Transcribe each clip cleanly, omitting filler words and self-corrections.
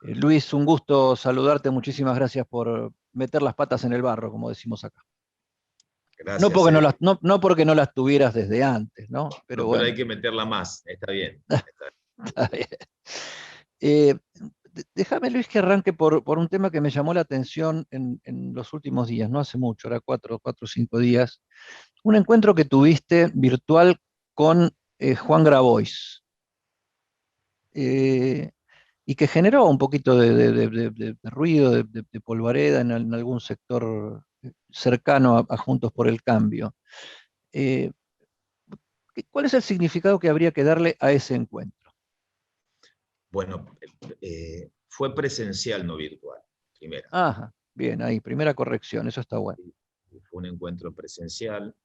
Luis, un gusto saludarte. Muchísimas gracias por meter las patas en el barro, como decimos acá. No Gracias, porque no Eddie. no porque no las tuvieras desde antes, ¿no? Pero No, pero hay bueno, que meterla más. Está bien. Está bien. está bien. Eh, Déjame, Luis, que arranque por un tema que me llamó la atención en los últimos días, no hace mucho, era cuatro o 5 días. Un encuentro que tuviste virtual con Juan Grabois. eh, y que generó un poquito de ruido, de polvareda en algún sector cercano a Juntos por el Cambio. Eh, ¿Cuál es el significado que habría que darle a ese encuentro? Bueno, fue presencial, no virtual. Primera. Ajá, bien, ahí, primera corrección, eso está bueno. Fue un encuentro presencial.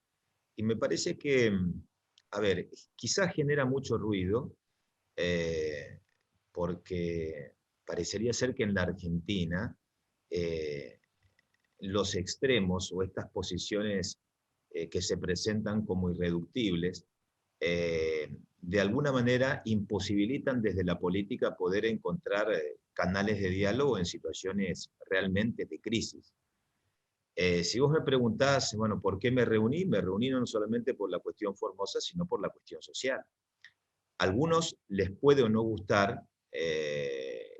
Y me parece que, a ver, quizás genera mucho ruido, eh, porque parecería ser que en la Argentina eh, los extremos o estas posiciones que se presentan como irreductibles, de alguna manera imposibilitan desde la política poder encontrar canales de diálogo en situaciones realmente de crisis. Si vos me preguntás, bueno, ¿por qué me reuní no solamente por la cuestión formosa, sino por la cuestión social. A algunos les puede o no gustar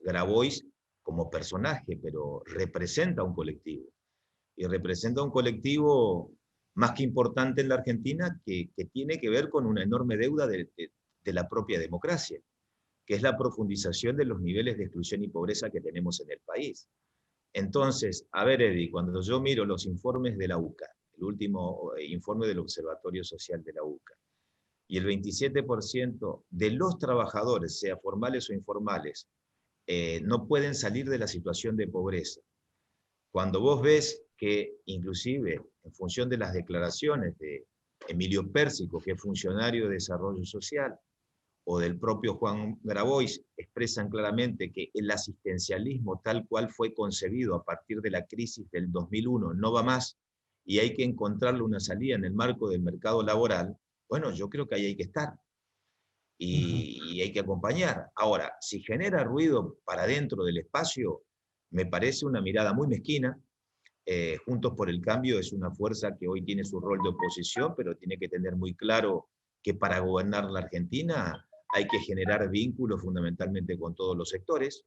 Grabois como personaje, pero representa un colectivo. Y representa un colectivo más que importante en la Argentina que tiene que ver con una enorme deuda de la propia democracia, que es la profundización de los niveles de exclusión y pobreza que tenemos en el país. Entonces, a ver, Eddie, cuando yo miro los informes de la UCA, el último informe del Observatorio Social de la UCA, y el 27% de los trabajadores, sea formales o informales, no pueden salir de la situación de pobreza. Cuando vos ves que inclusive en función de las declaraciones de Emilio Pérsico, que es funcionario de desarrollo social, o del propio Juan Grabois, expresan claramente que el asistencialismo tal cual fue concebido a partir de la crisis del 2001 no va más y hay que encontrarle una salida en el marco del mercado laboral, bueno, yo creo que ahí hay que estar Ujú. y hay que acompañar. Ahora, si genera ruido para dentro del espacio, me parece una mirada muy mezquina. Juntos por el Cambio es una fuerza que hoy tiene su rol de oposición, pero tiene que tener muy claro que para gobernar la Argentina hay que generar vínculos fundamentalmente con todos los sectores.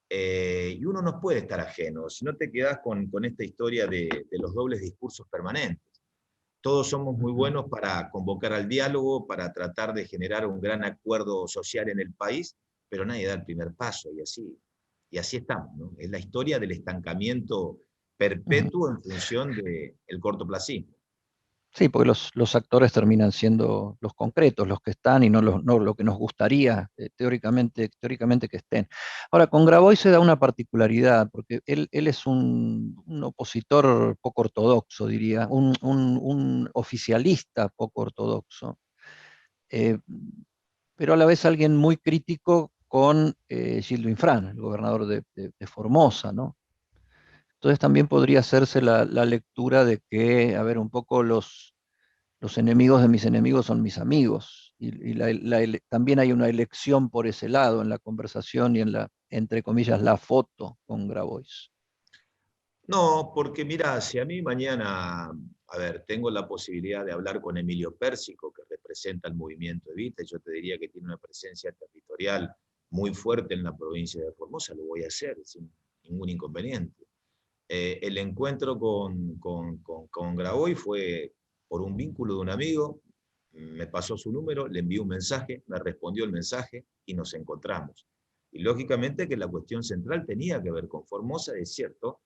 Y uno no puede estar ajeno, si no te quedás con esta historia de los dobles discursos permanentes. Todos somos muy Ujú. buenos para convocar al diálogo, para tratar de generar un gran acuerdo social en el país, pero nadie da el primer paso y así estamos, ¿no? Es la historia del estancamiento Ujú. perpetuo en función del cortoplacismo. Sí, porque los actores terminan siendo los concretos, los que están y no lo que nos gustaría teóricamente que estén. Ahora, con Grabois se da una particularidad, porque él es un opositor poco ortodoxo, diría, un oficialista poco ortodoxo, eh, pero a la vez alguien muy crítico con Gildo Infran, el gobernador de Formosa, ¿no? Entonces también podría hacerse la lectura de que, a ver, un poco los enemigos de mis enemigos son mis amigos. Y también hay una elección por ese lado en la conversación y en la, entre comillas, la foto con Grabois. No, porque mira, si a mí mañana, a ver, tengo la posibilidad de hablar con Emilio Pérsico, que representa el movimiento Evita, yo te diría que tiene una presencia territorial muy fuerte en la provincia de Formosa, lo voy a hacer sin ningún inconveniente. El encuentro con Graboy fue por un vínculo de un amigo, me pasó su número, le envié un mensaje, me respondió el mensaje y nos encontramos. Y lógicamente que la cuestión central tenía que ver con Formosa, es cierto,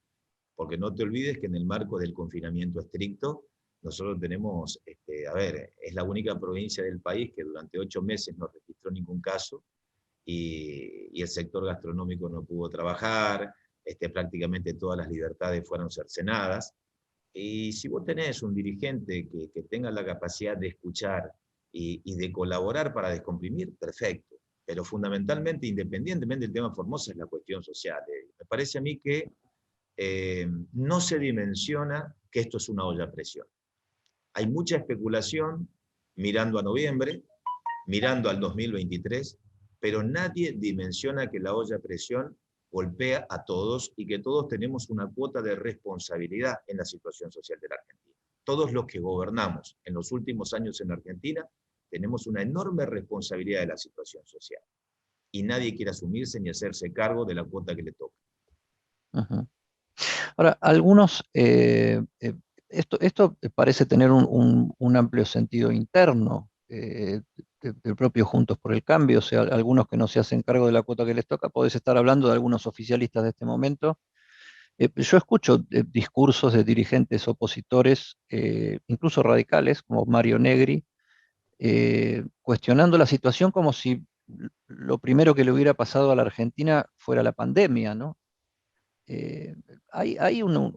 porque no te olvides que en el marco del confinamiento estricto, nosotros tenemos, a ver, es la única provincia del país que durante 8 meses no registró ningún caso y el sector gastronómico no pudo trabajar, prácticamente todas las libertades fueron cercenadas. Y si vos tenés un dirigente que tenga la capacidad de escuchar y de colaborar para descomprimir, perfecto. Pero fundamentalmente, independientemente del tema Formosa, es la cuestión social. Me parece a mí que no se dimensiona que esto es una olla a presión. Hay mucha especulación mirando a noviembre, mirando al 2023, pero nadie dimensiona que la olla a presión golpea a todos y que todos tenemos una cuota de responsabilidad en la situación social de la Argentina. Todos los que gobernamos en los últimos años en Argentina tenemos una enorme responsabilidad de la situación social. Y nadie quiere asumirse ni hacerse cargo de la cuota que le toca. Ujú. Ahora, algunos, esto parece tener un amplio sentido interno del propio Juntos por el Cambio, o sea, algunos que no se hacen cargo de la cuota que les toca, podés estar hablando de algunos oficialistas de este momento. Yo escucho discursos de dirigentes opositores, incluso radicales, como Mario Negri, cuestionando la situación como si lo primero que le hubiera pasado a la Argentina fuera la pandemia, ¿no? Eh, hay un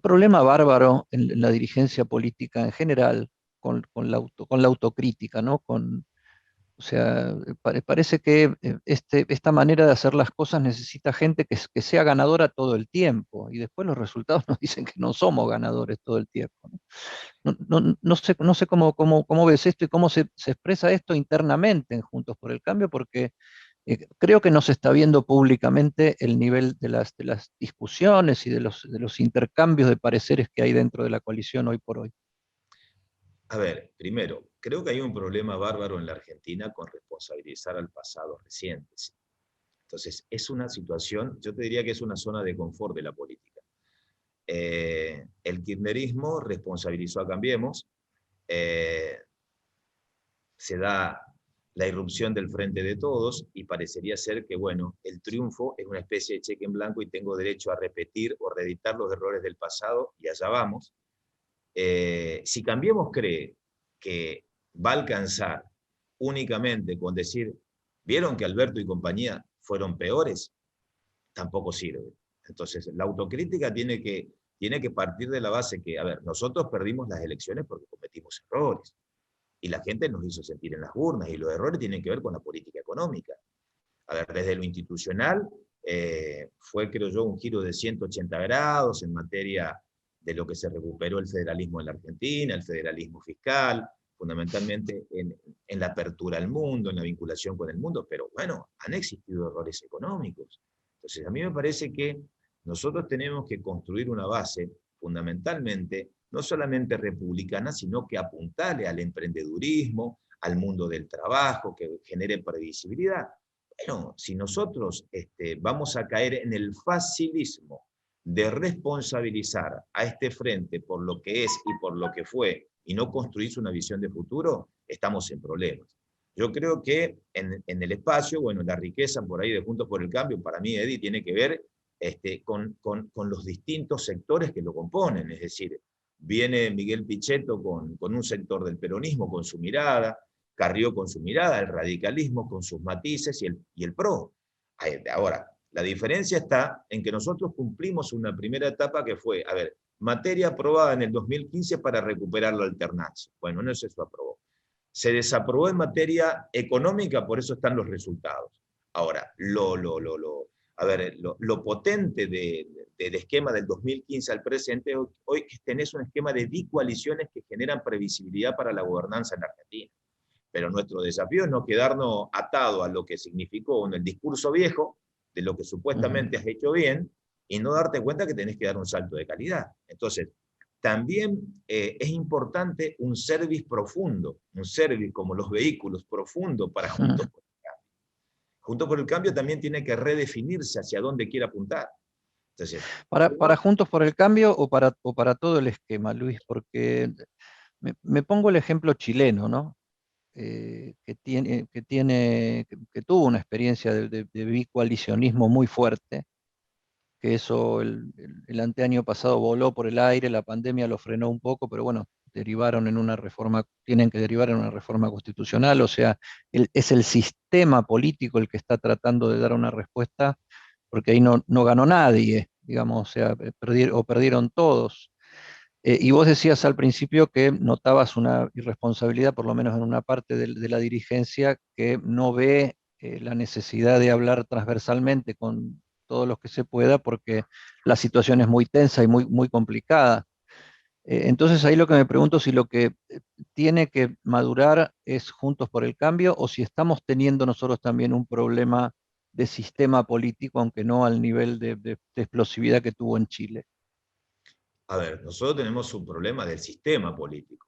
problema bárbaro en la dirigencia política en general con la autocrítica, ¿no? O sea, parece que esta manera de hacer las cosas necesita gente que sea ganadora todo el tiempo, y después los resultados nos dicen que no somos ganadores todo el tiempo, ¿no? No sé cómo ves esto y cómo se expresa esto internamente en Juntos por el Cambio, porque creo que no se está viendo públicamente el nivel de las discusiones y de los intercambios de pareceres que hay dentro de la coalición hoy por hoy. A ver, primero, creo que hay un problema bárbaro en la Argentina con responsabilizar al pasado reciente. ¿Sí? Entonces, es una situación, yo te diría que es una zona de confort de la política. El kirchnerismo responsabilizó a Cambiemos, eh, se da la irrupción del Frente de Todos y parecería ser que, bueno, el triunfo es una especie de cheque en blanco y tengo derecho a repetir o reeditar los errores del pasado y allá vamos. Si Cambiemos cree que va a alcanzar únicamente con decir, ¿vieron que Alberto y compañía fueron peores? Tampoco sirve. Entonces, la autocrítica tiene que partir de la base que, a ver, nosotros perdimos las elecciones porque cometimos errores y la gente nos hizo sentir en las urnas, y los errores tienen que ver con la política económica. A ver, desde lo institucional, fue, creo yo, un giro de 180 grados en materia de lo que se recuperó el federalismo en la Argentina, el federalismo fiscal, fundamentalmente en la apertura al mundo, en la vinculación con el mundo, pero bueno, han existido errores económicos. Entonces, a mí me parece que nosotros tenemos que construir una base fundamentalmente, no solamente republicana, sino que apuntale al emprendedurismo, al mundo del trabajo, que genere previsibilidad. Bueno, si nosotros vamos a caer en el facilismo de responsabilizar a este frente por lo que es y por lo que fue, y no construir una visión de futuro, estamos en problemas. Yo creo que en el espacio, bueno, la riqueza por ahí de Juntos por el Cambio, para mí, Eddie, tiene que ver con los distintos sectores que lo componen. Es decir, viene Miguel Pichetto con un sector del peronismo, con su mirada, Carrió con su mirada, el radicalismo con sus matices y el PRO. Ahora, la diferencia está en que nosotros cumplimos una primera etapa que fue, a ver, materia aprobada en el 2015 para recuperar la alternancia. Bueno, no se aprobó. Se desaprobó en materia económica, por eso están los resultados. Ahora, lo potente del esquema del 2015 al presente, hoy tenés un esquema de bicoaliciones que generan previsibilidad para la gobernanza en la Argentina. Pero nuestro desafío es no quedarnos atados a lo que significó en el discurso viejo, de lo que Ujú. supuestamente has hecho bien, y no darte cuenta que tenés que dar un salto de calidad. Entonces, también es importante un service profundo, un service como los vehículos profundo para Juntos por el Cambio. Juntos por el Cambio también tiene que redefinirse hacia dónde quiere apuntar. Entonces, Para Juntos por el Cambio o para todo el esquema, Luis, porque me pongo el ejemplo chileno, ¿no? Que tuvo una experiencia de bicoalicionismo muy fuerte, que eso el anteaño pasado voló por el aire, la pandemia lo frenó un poco, pero bueno, tienen que derivar en una reforma constitucional, o sea, es el sistema político el que está tratando de dar una respuesta, porque ahí no ganó nadie, digamos, o sea, perdieron todos. Y vos decías al principio que notabas una irresponsabilidad, por lo menos en una parte de la dirigencia, que no ve la necesidad de hablar transversalmente con todos los que se pueda, porque la situación es muy tensa y muy complicada. Entonces ahí lo que me pregunto si lo que tiene que madurar es Juntos por el Cambio o si estamos teniendo nosotros también un problema de sistema político, aunque no al nivel de explosividad que tuvo en Chile. A ver, nosotros tenemos un problema del sistema político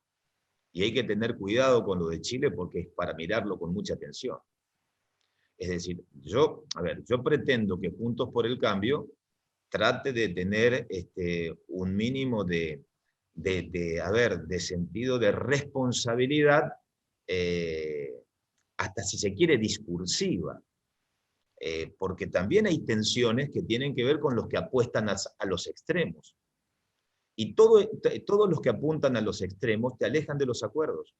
y hay que tener cuidado con lo de Chile porque es para mirarlo con mucha atención. Es decir, yo pretendo que Juntos por el Cambio trate de tener un mínimo de sentido de responsabilidad, eh, hasta si se quiere discursiva, porque también hay tensiones que tienen que ver con los que apuestan a los extremos. Y todos los que apuntan a los extremos te alejan de los acuerdos.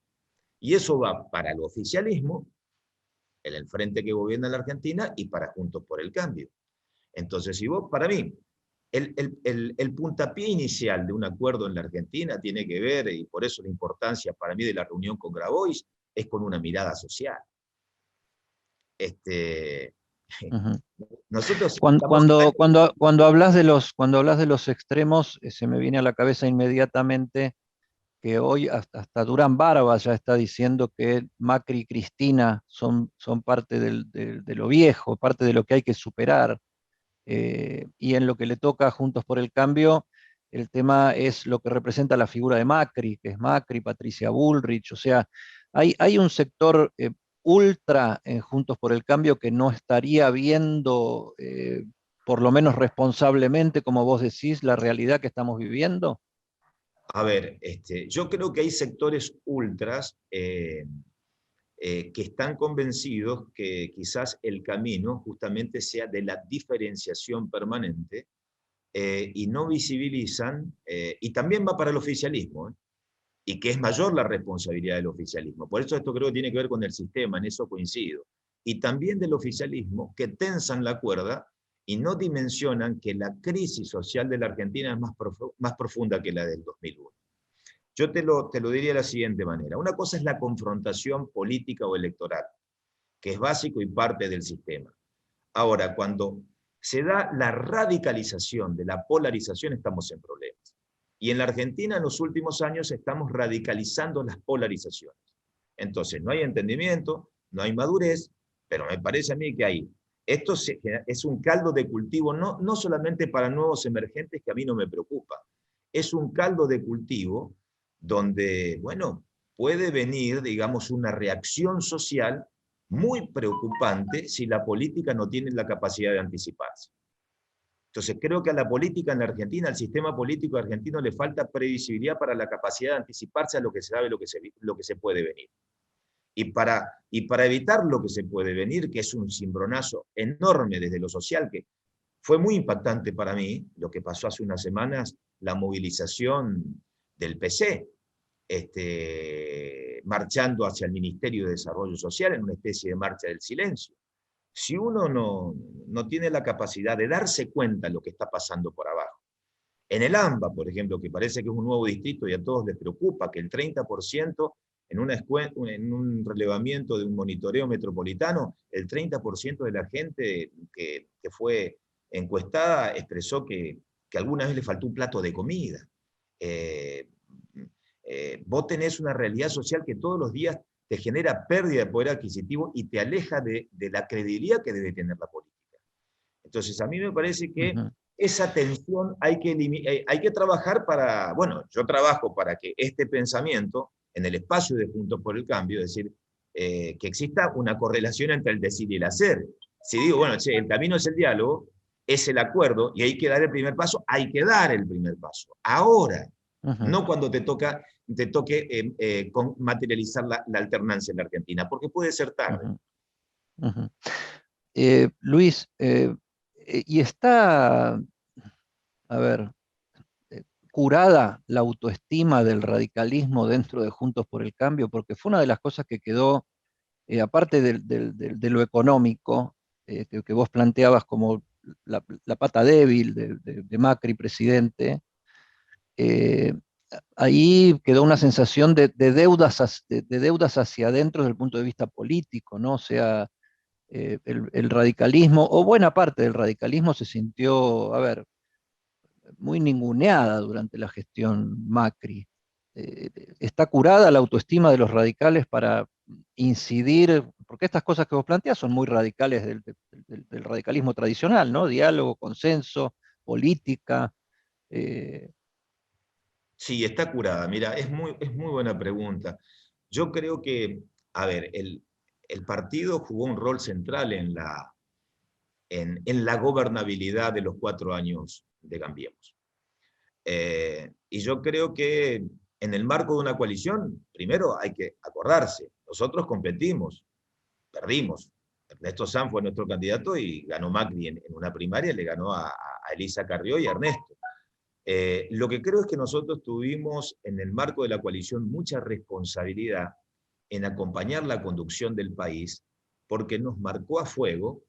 Y eso va para el oficialismo, en el frente que gobierna la Argentina, y para Juntos por el Cambio. Entonces, si vos, para mí, el puntapié inicial de un acuerdo en la Argentina tiene que ver, y por eso la importancia para mí de la reunión con Grabois, es con una mirada social. Este, Ujú. nosotros Cuando, estamos cuando, cuando, cuando hablas de los extremos, se me viene a la cabeza inmediatamente que hoy hasta Durán Barba ya está diciendo que Macri y Cristina son parte de lo viejo, parte de lo que hay que superar. Y en lo que le toca a Juntos por el Cambio, el tema es lo que representa la figura de Macri, que es Macri, Patricia Bullrich, o sea, hay un sector ultra en Juntos por el Cambio que no estaría viendo, por lo menos responsablemente, como vos decís, la realidad que estamos viviendo. A ver, yo creo que hay sectores ultras que están convencidos que quizás el camino justamente sea de la diferenciación permanente, y no visibilizan, y también va para el oficialismo, y que es mayor la responsabilidad del oficialismo. Por eso esto creo que tiene que ver con el sistema, en eso coincido. Y también del oficialismo, que tensan la cuerda y no dimensionan que la crisis social de la Argentina es más profunda que la del 2001. Yo te lo diría de la siguiente manera. Una cosa es la confrontación política o electoral, que es básico y parte del sistema. Ahora, cuando se da la radicalización de la polarización, estamos en problemas. Y en la Argentina en los últimos años estamos radicalizando las polarizaciones. Entonces, no hay entendimiento, no hay madurez, pero me parece a mí que hay. Esto es un caldo de cultivo, no solamente para nuevos emergentes, que a mí no me preocupa. Es un caldo de cultivo donde, bueno, puede venir, digamos, una reacción social muy preocupante si la política no tiene la capacidad de anticiparse. Entonces creo que a la política en la Argentina, al sistema político argentino, le falta previsibilidad para la capacidad de anticiparse a lo que se sabe, lo que se puede venir. Y para evitar lo que se puede venir, que es un cimbronazo enorme desde lo social, que fue muy impactante para mí, lo que pasó hace unas semanas, la movilización del PC, marchando hacia el Ministerio de Desarrollo Social en una especie de marcha del silencio. Si uno no tiene la capacidad de darse cuenta de lo que está pasando por abajo, en el AMBA, por ejemplo, que parece que es un nuevo distrito y a todos les preocupa que el 30% en un relevamiento de un monitoreo metropolitano, el 30% de la gente que fue encuestada expresó que alguna vez le faltó un plato de comida. Eh, Vos tenés una realidad social que todos los días te genera pérdida de poder adquisitivo y te aleja de la credibilidad que debe tener la política. Entonces, a mí me parece que Ujú. esa tensión hay que trabajar para, bueno, yo trabajo para que este pensamiento, en el espacio de Juntos por el Cambio, es decir, que exista una correlación entre el decir y el hacer. Si digo, bueno, che, el camino es el diálogo, es el acuerdo, y hay que dar el primer paso, hay que dar el primer paso. Ahora, Ujú. no cuando te toque materializar la alternancia en la Argentina, porque puede ser tarde. Ujú. Ujú. Luis, y está, a ver, curada la autoestima del radicalismo dentro de Juntos por el Cambio, porque fue una de las cosas que quedó, aparte de lo económico, que vos planteabas como la pata débil de Macri presidente, eh, ahí quedó una sensación de deudas hacia adentro desde el punto de vista político, ¿no? O sea, el radicalismo, o buena parte del radicalismo se sintió, a ver, muy ninguneada durante la gestión Macri. ¿Está curada la autoestima de los radicales para incidir? Porque estas cosas que vos planteás son muy radicales del radicalismo tradicional, ¿no? Diálogo, consenso, política. eh, Sí, está curada. Mira, es muy buena pregunta. Yo creo que, a ver, el partido jugó un rol central en la gobernabilidad de los 4 años de Cambiemos. Y yo creo que en el marco de una coalición, primero hay que acordarse, nosotros competimos, perdimos. Ernesto Sanz fue nuestro candidato y ganó Macri en una primaria, le ganó a Elisa Carrió y a Ernesto. Lo que creo es que nosotros tuvimos en el marco de la coalición mucha responsabilidad en acompañar la conducción del país, porque nos marcó a fuego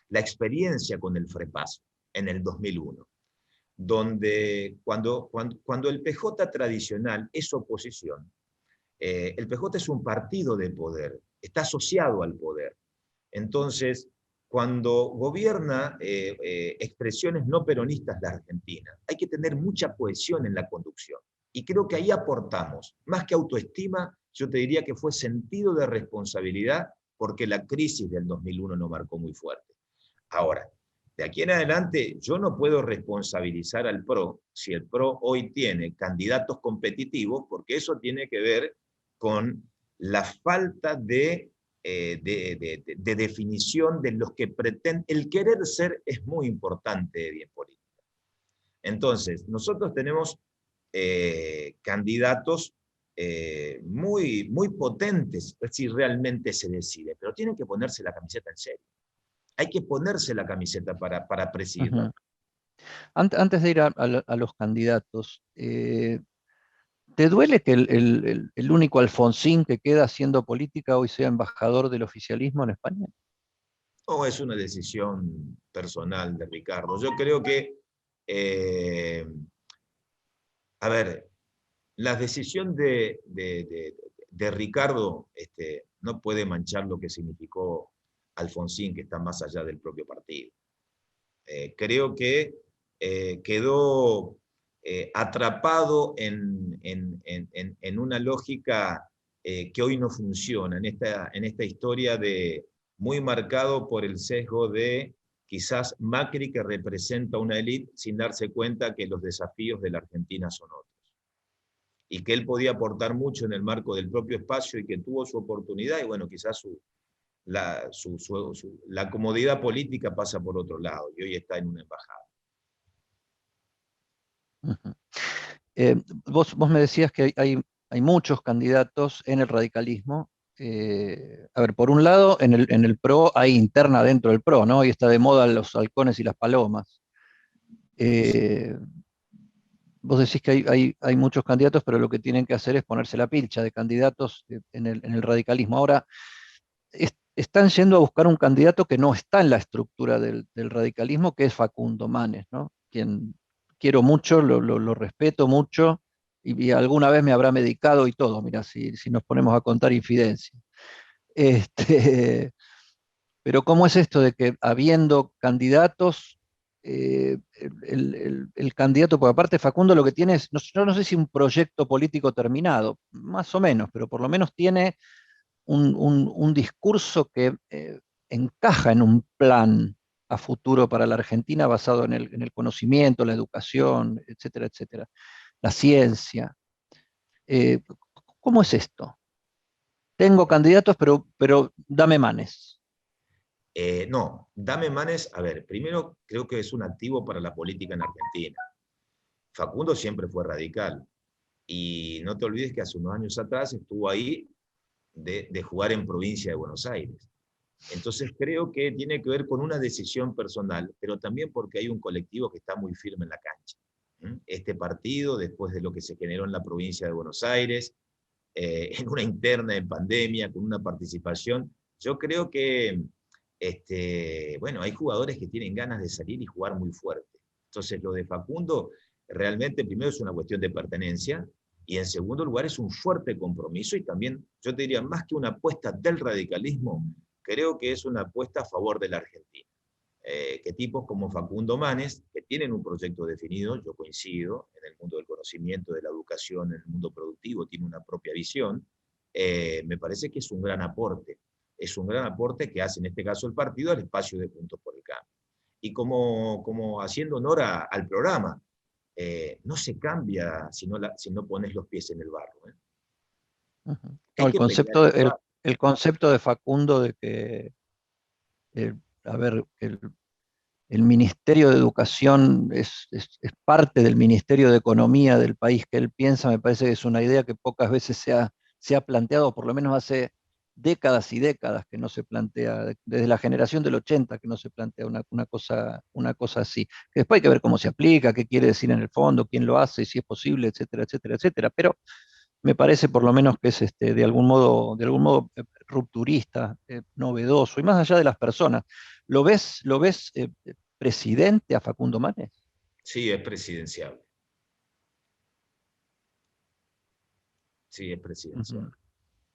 la experiencia con el FREPASO en el 2001, donde cuando el PJ tradicional es oposición, el PJ es un partido de poder, está asociado al poder. Entonces, cuando gobierna expresiones no peronistas la Argentina, hay que tener mucha cohesión en la conducción. Y creo que ahí aportamos, más que autoestima, yo te diría que fue sentido de responsabilidad, porque la crisis del 2001 nos marcó muy fuerte. Ahora, de aquí en adelante, yo no puedo responsabilizar al PRO si el PRO hoy tiene candidatos competitivos, porque eso tiene que ver con la falta de definición de los que pretenden. El querer ser es muy importante en política. Entonces, nosotros tenemos candidatos muy potentes si realmente se decide, pero tienen que ponerse la camiseta en serio. Hay que ponerse la camiseta para presidir la. Ujú. Antes de ir a los candidatos, ¿te duele que el único Alfonsín que queda haciendo política hoy sea embajador del oficialismo en España? No, es una decisión personal de Ricardo. Yo creo que, eh, a ver, la decisión de Ricardo no puede manchar lo que significó Alfonsín, que está más allá del propio partido. Creo que quedó atrapado en una lógica que hoy no funciona, en esta historia muy marcado por el sesgo de quizás Macri, que representa una élite sin darse cuenta que los desafíos de la Argentina son otros. Y que él podía aportar mucho en el marco del propio espacio y que tuvo su oportunidad, y bueno, quizás la comodidad política pasa por otro lado, y hoy está en una embajada. Ujú. Vos me decías que hay muchos candidatos en el radicalismo. A ver, por un lado, en el PRO hay interna dentro del PRO, ¿no? Hoy está de moda los halcones y las palomas. Eh, Vos decís que hay muchos candidatos, pero lo que tienen que hacer es ponerse la pilcha de candidatos en el radicalismo. Ahora, están yendo a buscar un candidato que no está en la estructura del radicalismo, que es Facundo Manes, ¿no? Quien quiero mucho, lo respeto mucho, y alguna vez me habrá medicado y todo, mira, si nos ponemos a contar infidencias. Este, pero ¿cómo es esto de que habiendo candidatos, el candidato, por aparte Facundo lo que tiene es, no, yo no sé si un proyecto político terminado, más o menos, pero por lo menos tiene un discurso que encaja en un plan a futuro para la Argentina basado en el conocimiento, la educación, etcétera, etcétera, la ciencia? Eh, ¿Cómo es esto? Tengo candidatos, pero dame manes. No, Dame Manes, a ver, primero creo que es un activo para la política en Argentina. Facundo siempre fue radical, y no te olvides que hace unos años atrás estuvo ahí de jugar en provincia de Buenos Aires. Entonces creo que tiene que ver con una decisión personal, pero también porque hay un colectivo que está muy firme en la cancha. Este partido, después de lo que se generó en la provincia de Buenos Aires, en una interna en pandemia, con una participación, yo creo que, bueno, hay jugadores que tienen ganas de salir y jugar muy fuerte. Entonces lo de Facundo realmente primero es una cuestión de pertenencia, y en segundo lugar es un fuerte compromiso, y también yo te diría, más que una apuesta del radicalismo, creo que es una apuesta a favor de la Argentina. que tipos como Facundo Manes, que tienen un proyecto definido, yo coincido, en el mundo del conocimiento, de la educación, en el mundo productivo, tiene una propia visión, me parece que es un gran aporte. Es un gran aporte que hace en este caso el partido al espacio de Juntos por el Cambio. Y como haciendo honor al programa, no se cambia si no pones los pies en el barro. Ujú. No, Hay que pelear en el barro. el concepto de Facundo de que, a ver, el Ministerio de Educación es parte del Ministerio de Economía del país que él piensa, me parece que es una idea que pocas veces se ha planteado, por lo menos hace décadas y décadas que no se plantea, desde la generación del 80 que no se plantea una cosa así. Que después hay que ver cómo se aplica, qué quiere decir en el fondo, quién lo hace, si es posible, etcétera, etcétera, etcétera. Pero me parece por lo menos que es de algún modo rupturista, novedoso, y más allá de las personas. Lo ves presidente a Facundo Manes? Sí, es presidencial. Sí, es presidencial. Ujú.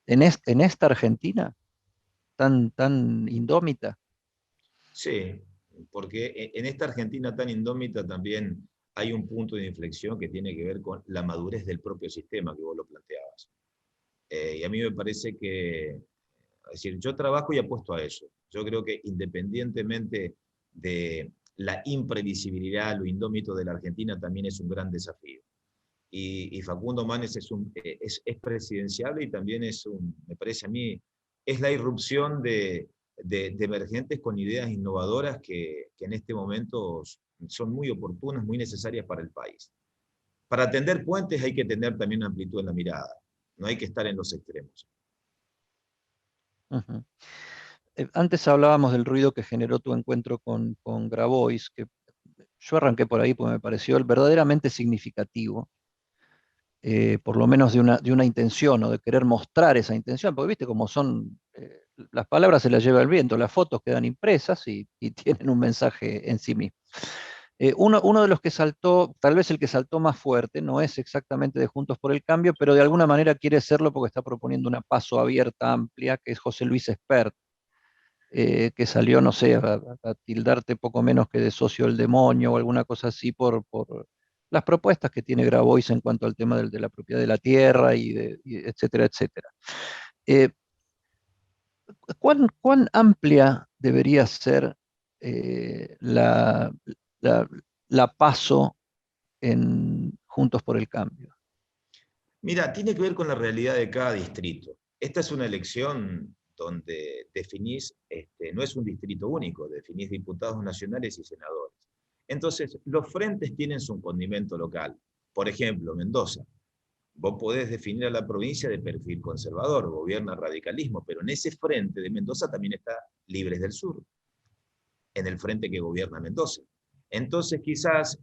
En esta Argentina tan indómita. Sí, porque en esta Argentina tan indómita también hay un punto de inflexión que tiene que ver con la madurez del propio sistema que vos lo planteabas. Y a mí me parece que, es decir, yo trabajo y apuesto a eso. Yo creo que independientemente de la imprevisibilidad, lo indómito de la Argentina también es un gran desafío. Y Facundo Manes es presidenciable y también me parece a mí, es la irrupción de emergentes con ideas innovadoras que en este momento son muy oportunas, muy necesarias para el país. Para tender puentes hay que tener también amplitud en la mirada, no hay que estar en los extremos. Ujú. Antes hablábamos del ruido que generó tu encuentro con Grabois, que yo arranqué por ahí porque me pareció el verdaderamente significativo, por lo menos de una intención o de querer mostrar esa intención, porque viste cómo son, las palabras se las lleva el viento, las fotos quedan impresas y tienen un mensaje en sí mismo. Uno de los que saltó, tal vez el que saltó más fuerte, no es exactamente de Juntos por el Cambio, pero de alguna manera quiere serlo porque está proponiendo una paso abierta, amplia, que es José Luis Espert, que salió, no sé, a tildarte poco menos que de socio del demonio o alguna cosa así por las propuestas que tiene Grabois en cuanto al tema de la propiedad de la tierra y etcétera, etcétera. Eh, ¿Cuán amplia debería ser la, la paso en Juntos por el Cambio? Mira, tiene que ver con la realidad de cada distrito. Esta es una elección donde definís, no es un distrito único, definís diputados nacionales y senadores. Entonces, los frentes tienen su condimento local. Por ejemplo, Mendoza. Vos podés definir a la provincia de perfil conservador, gobierna radicalismo, pero en ese frente de Mendoza también está Libres del Sur, en el frente que gobierna Mendoza. Entonces, quizás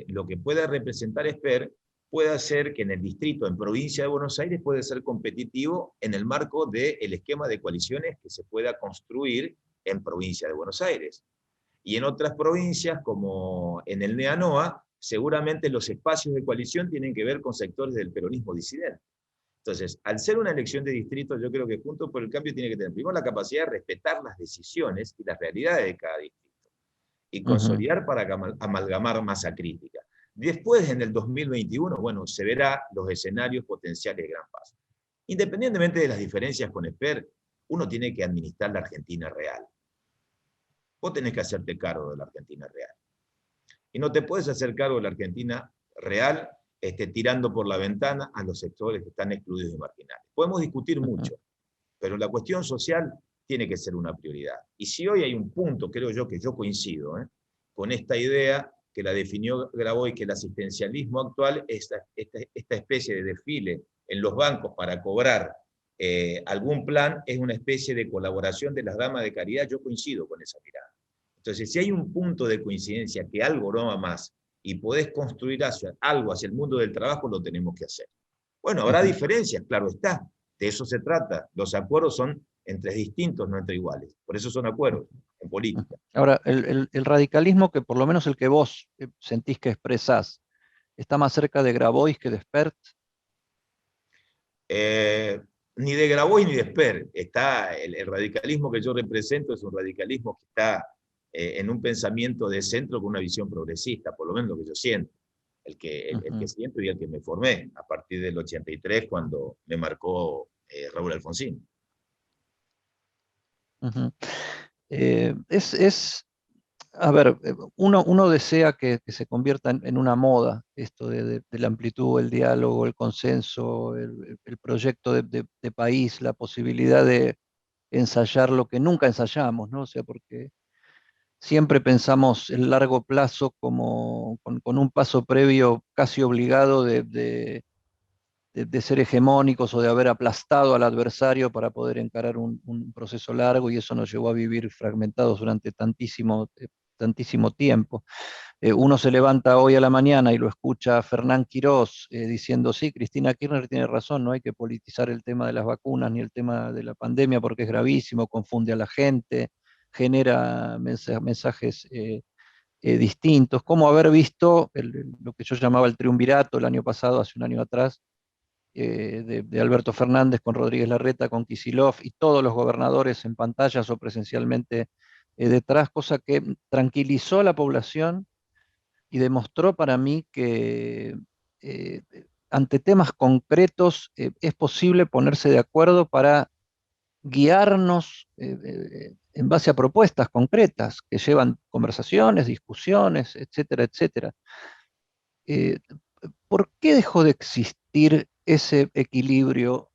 lo que pueda representar Esper pueda ser que en el distrito, en provincia de Buenos Aires, puede ser competitivo en el marco del esquema de coaliciones que se pueda construir en provincia de Buenos Aires. Y en otras provincias, como en el NEA-NOA, seguramente los espacios de coalición tienen que ver con sectores del peronismo disidente. Entonces, al ser una elección de distrito, yo creo que Juntos por el Cambio tiene que tener primero la capacidad de respetar las decisiones y las realidades de cada distrito y Ujú, consolidar para amalgamar masa crítica. Después, en el 2021, bueno, se verá los escenarios potenciales de gran paso. Independientemente de las diferencias con Esper, uno tiene que administrar la Argentina real. Vos tenés que hacerte cargo de la Argentina real. Y no te puedes hacer cargo de la Argentina real tirando por la ventana a los sectores que están excluidos y marginales. Podemos discutir ujú, mucho, pero la cuestión social tiene que ser una prioridad. Y si hoy hay un punto, creo yo, que yo coincido, con esta idea que la definió Grabois, que el asistencialismo actual es esta especie de desfile en los bancos para cobrar algún plan, es una especie de colaboración de las damas de caridad, yo coincido con esa mirada. Entonces, si hay un punto de coincidencia que algo no va más y podés construir algo hacia el mundo del trabajo, lo tenemos que hacer. Bueno, habrá ujú. diferencias, claro está. De eso se trata. Los acuerdos son entre distintos, no entre iguales. Por eso son acuerdos en política. Ahora, el radicalismo que por lo menos el que vos sentís que expresás, está más cerca de Grabois que de Espert. Ni de Grabois ni de Esper. El radicalismo que yo represento es un radicalismo que está en un pensamiento de centro con una visión progresista, por lo menos lo que yo siento, el que siento y el que me formé a partir del 83, cuando me marcó Raúl Alfonsín. Ujú. A ver, uno desea que se convierta en una moda esto de la amplitud, el diálogo, el consenso, el proyecto de país, la posibilidad de ensayar lo que nunca ensayamos, ¿no? O sea, porque siempre pensamos el largo plazo como con un paso previo casi obligado de ser hegemónicos o de haber aplastado al adversario para poder encarar un proceso largo, y eso nos llevó a vivir fragmentados durante tantísimo tiempo. Uno se levanta hoy a la mañana y lo escucha a Fernán Quirós diciendo, sí, Cristina Kirchner tiene razón, no hay que politizar el tema de las vacunas ni el tema de la pandemia porque es gravísimo, confunde a la gente, genera mensajes distintos, como haber visto lo que yo llamaba el triunvirato el año pasado, hace un año atrás, de Alberto Fernández con Rodríguez Larreta, con Kicillof y todos los gobernadores en pantallas o presencialmente detrás, cosa que tranquilizó a la población y demostró para mí que eh, ante temas concretos es posible ponerse de acuerdo para guiarnos en base a propuestas concretas que llevan conversaciones, discusiones, etcétera, etcétera. Eh, ¿Por qué dejó de existir ese equilibrio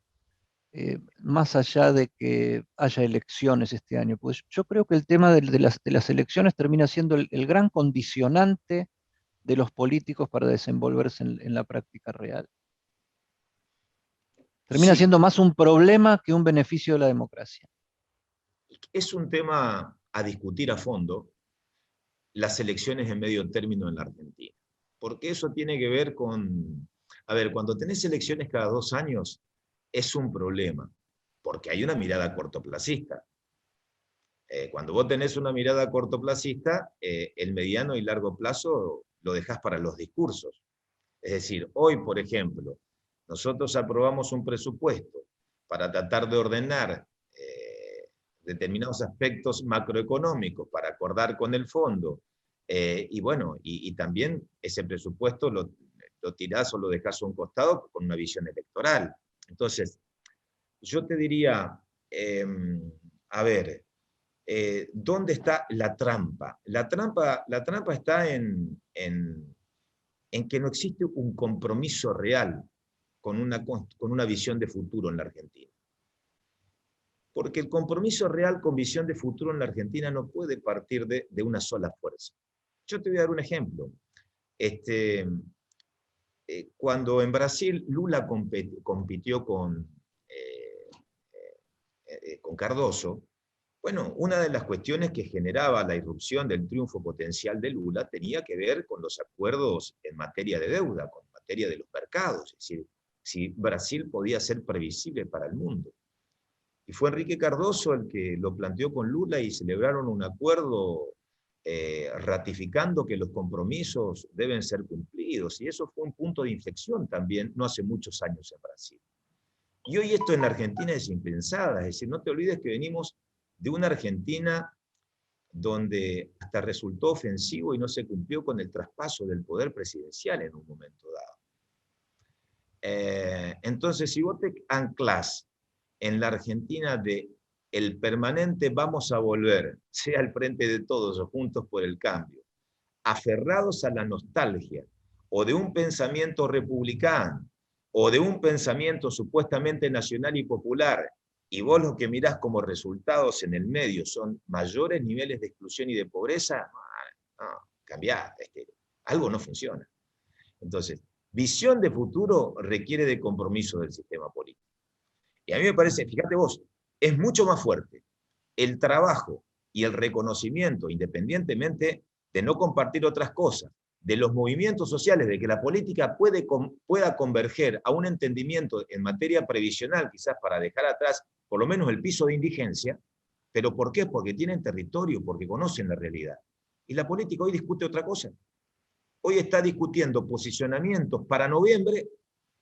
más allá de que haya elecciones este año? Pues yo creo que el tema de las elecciones termina siendo el gran condicionante de los políticos para desenvolverse en la práctica real. Termina Sí, siendo más un problema que un beneficio de la democracia. es un tema a discutir a fondo, las elecciones en medio término en la Argentina. Porque eso tiene que ver con, a ver, cuando tenés elecciones cada 2 años, es un problema, porque hay una mirada cortoplacista. Cuando vos tenés una mirada cortoplacista, el mediano y largo plazo lo dejás para los discursos. Es decir, hoy, por ejemplo, nosotros aprobamos un presupuesto para tratar de ordenar determinados aspectos macroeconómicos, para acordar con el fondo, y bueno, y también ese presupuesto lo tirás o lo dejás a un costado con una visión electoral. Entonces, yo te diría, a ver, ¿dónde está la trampa? La trampa está en que no existe un compromiso real con una visión de futuro en la Argentina. Porque el compromiso real con visión de futuro en la Argentina no puede partir de una sola fuerza. Yo te voy a dar un ejemplo. Cuando en Brasil Lula compitió con Cardoso, bueno, una de las cuestiones que generaba la irrupción del triunfo potencial de Lula tenía que ver con los acuerdos en materia de deuda, con materia de los mercados, es decir, si Brasil podía ser previsible para el mundo. Y fue Enrique Cardoso el que lo planteó con Lula y celebraron un acuerdo ratificando que los compromisos deben ser cumplidos. Y eso fue un punto de inflexión también, no hace muchos años en Brasil. Y hoy esto en la Argentina es impensada, es decir, no te olvides que venimos de una Argentina donde hasta resultó ofensivo y no se cumplió con el traspaso del poder presidencial en un momento dado. Entonces, si vos te anclás en la Argentina de el permanente vamos a volver, sea al frente de todos o juntos por el cambio, aferrados a la nostalgia, o de un pensamiento republicano, o de un pensamiento supuestamente nacional y popular, y vos lo que mirás como resultados en el medio son mayores niveles de exclusión y de pobreza, no, cambiá, algo no funciona. Entonces, visión de futuro requiere de compromiso del sistema político. Y a mí me parece, fíjate vos, es mucho más fuerte el trabajo y el reconocimiento, independientemente de no compartir otras cosas, de los movimientos sociales, de que la política pueda converger a un entendimiento en materia previsional, quizás para dejar atrás por lo menos el piso de indigencia. ¿Pero por qué? Porque tienen territorio, porque conocen la realidad. Y la política hoy discute otra cosa. Hoy está discutiendo posicionamientos para noviembre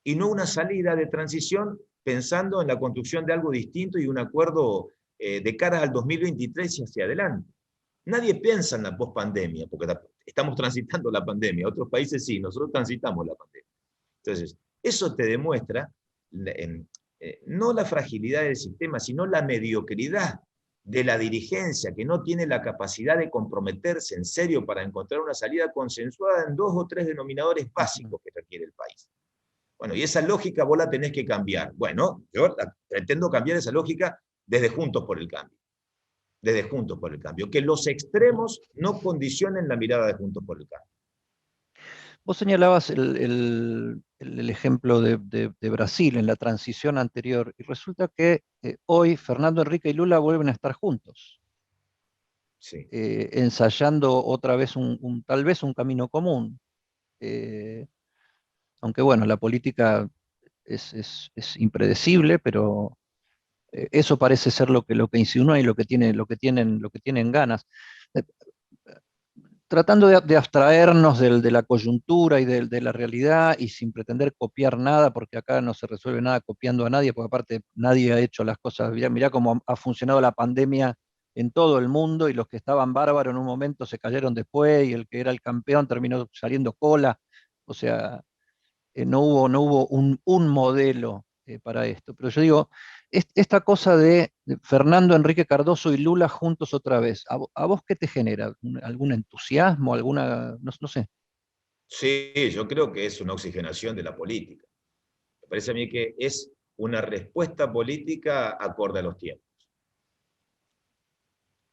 y no una salida de transición pensando en la construcción de algo distinto y un acuerdo de cara al 2023 y hacia adelante. Nadie piensa en la pospandemia, porque estamos transitando la pandemia. Otros países sí, nosotros transitamos la pandemia. Entonces, eso te demuestra no la fragilidad del sistema, sino la mediocridad de la dirigencia, que no tiene la capacidad de comprometerse en serio para encontrar una salida consensuada en 2 o 3 denominadores básicos que requiere el país. Bueno, y esa lógica vos la tenés que cambiar. Bueno, yo pretendo cambiar esa lógica desde Juntos por el Cambio. Desde Juntos por el Cambio. Que los extremos no condicionen la mirada de Juntos por el Cambio. Vos señalabas el ejemplo de Brasil en la transición anterior, y resulta que hoy Fernando Henrique y Lula vuelven a estar juntos, Sí. ensayando otra vez tal vez un camino común. Aunque bueno, la política es impredecible, pero eso parece ser lo que insinúa y lo que tienen ganas. Eh, Tratando de abstraernos de la coyuntura y de la realidad y sin pretender copiar nada, porque acá no se resuelve nada copiando a nadie, porque aparte nadie ha hecho las cosas. Mirá cómo ha funcionado la pandemia en todo el mundo, y los que estaban bárbaros en un momento se cayeron después, y el que era el campeón terminó saliendo cola. O sea, no hubo un modelo para esto. Pero yo digo, esta cosa de Fernando Enrique Cardoso y Lula juntos otra vez, ¿a vos qué te genera? ¿Algún entusiasmo? No sé. Sí, yo creo que es una oxigenación de la política. Me parece a mí que es una respuesta política acorde a los tiempos.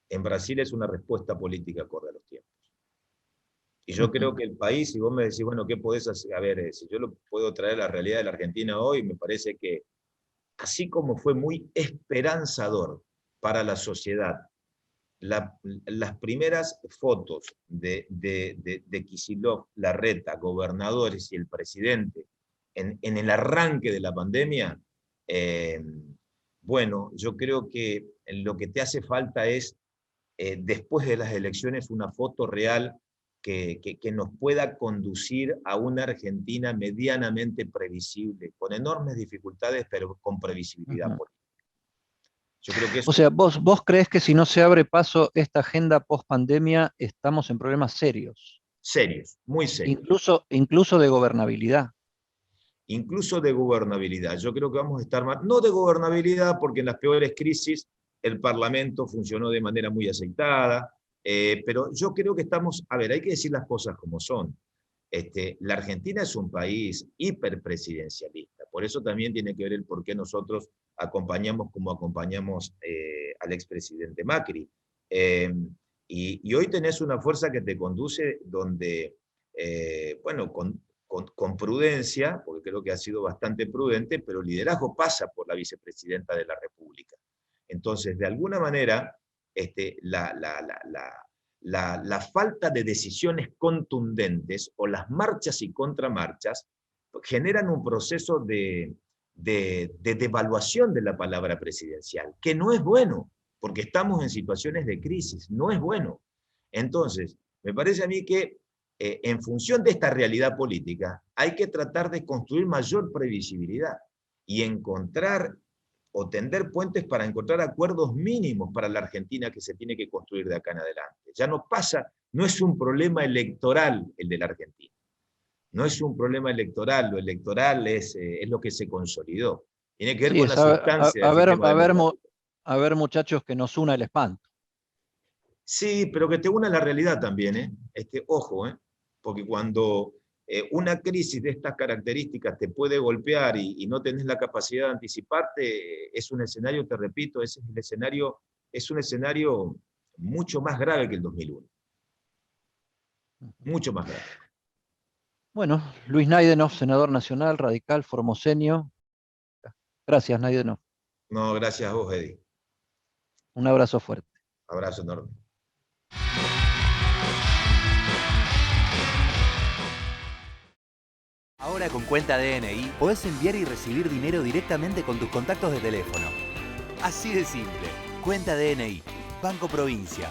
En Brasil es una respuesta política acorde a los tiempos. Y yo creo que el país, si vos me decís, bueno, ¿qué podés hacer? A ver, si yo lo puedo traer a la realidad de la Argentina hoy, me parece que así como fue muy esperanzador para la sociedad las primeras fotos de Kicillof, Larreta, gobernadores y el presidente en el arranque de la pandemia, bueno, yo creo que lo que te hace falta es, después de las elecciones, una foto real que nos pueda conducir a una Argentina medianamente previsible, con enormes dificultades, pero con previsibilidad política. Yo creo que O eso. sea, vos crees que si no se abre paso esta agenda post pandemia, estamos en problemas serios, Serios, muy serios. incluso de gobernabilidad. Incluso de gobernabilidad. Yo creo que vamos a estar mal, no de gobernabilidad, porque en las peores crisis el Parlamento funcionó de manera muy aceitada, pero yo creo que estamos, a ver, hay que decir las cosas como son. La Argentina es un país hiperpresidencialista, por eso también tiene que ver el por qué nosotros acompañamos como acompañamos al expresidente Macri. Y hoy tenés una fuerza que te conduce donde, bueno, con prudencia, porque creo que ha sido bastante prudente, pero el liderazgo pasa por la vicepresidenta de la República. Entonces, de alguna manera, la falta de decisiones contundentes o las marchas y contramarchas generan un proceso de devaluación de la palabra presidencial, que no es bueno, porque estamos en situaciones de crisis, no es bueno. Entonces, me parece a mí que en función de esta realidad política, hay que tratar de construir mayor previsibilidad y encontrar o tender puentes para encontrar acuerdos mínimos para la Argentina que se tiene que construir de acá en adelante. Ya no pasa, no es un problema electoral el de la Argentina. No es un problema electoral, lo electoral es lo que se consolidó. Tiene que ver Sí, con la sustancia del sistema democrático. a ver, muchachos, que nos una el espanto. Sí, pero que te una la realidad también, ¿eh? Ojo, porque cuando una crisis de estas características te puede golpear y no tenés la capacidad de anticiparte, es un escenario, te repito, es un escenario mucho más grave que el 2001. Mucho más grave. Bueno, Luis Naidenov, senador nacional, radical, formoseño. Gracias, Naidenov. No, gracias a vos, Eddie. Un abrazo fuerte. Abrazo enorme. Ahora con cuenta DNI podés enviar y recibir dinero directamente con tus contactos de teléfono. Así de simple. Cuenta DNI. Banco Provincia.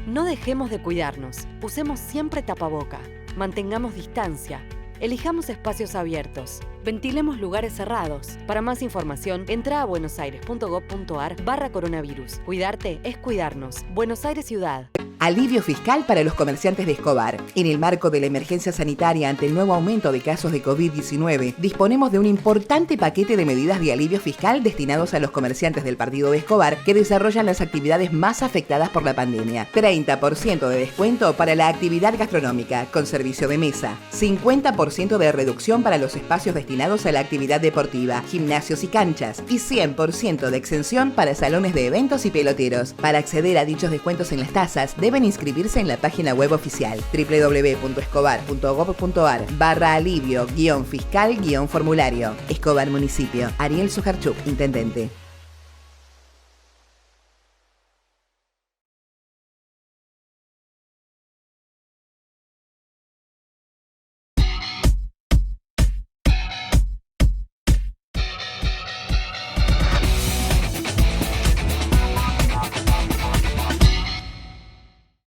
No dejemos de cuidarnos. Usemos siempre tapaboca. Mantengamos distancia. elijamos espacios abiertos. Ventilemos lugares cerrados. Para más información, entra a buenosaires.gov.ar/coronavirus. Cuidarte es cuidarnos. Buenos Aires Ciudad. Alivio fiscal para los comerciantes de Escobar. En el marco de la emergencia sanitaria ante el nuevo aumento de casos de COVID-19, disponemos de un importante paquete de medidas de alivio fiscal destinados a los comerciantes del partido de Escobar que desarrollan las actividades más afectadas por la pandemia. 30% de descuento para la actividad gastronómica, con servicio de mesa. 50% de reducción para los espacios destinados a la actividad deportiva, gimnasios y canchas. Y 100% de exención para salones de eventos y peloteros. Para acceder a dichos descuentos en las tasas, deben inscribirse en la página web oficial www.escobar.gov.ar/alivio-fiscal-formulario. Escobar Municipio. Ariel Sujarchuk, Intendente.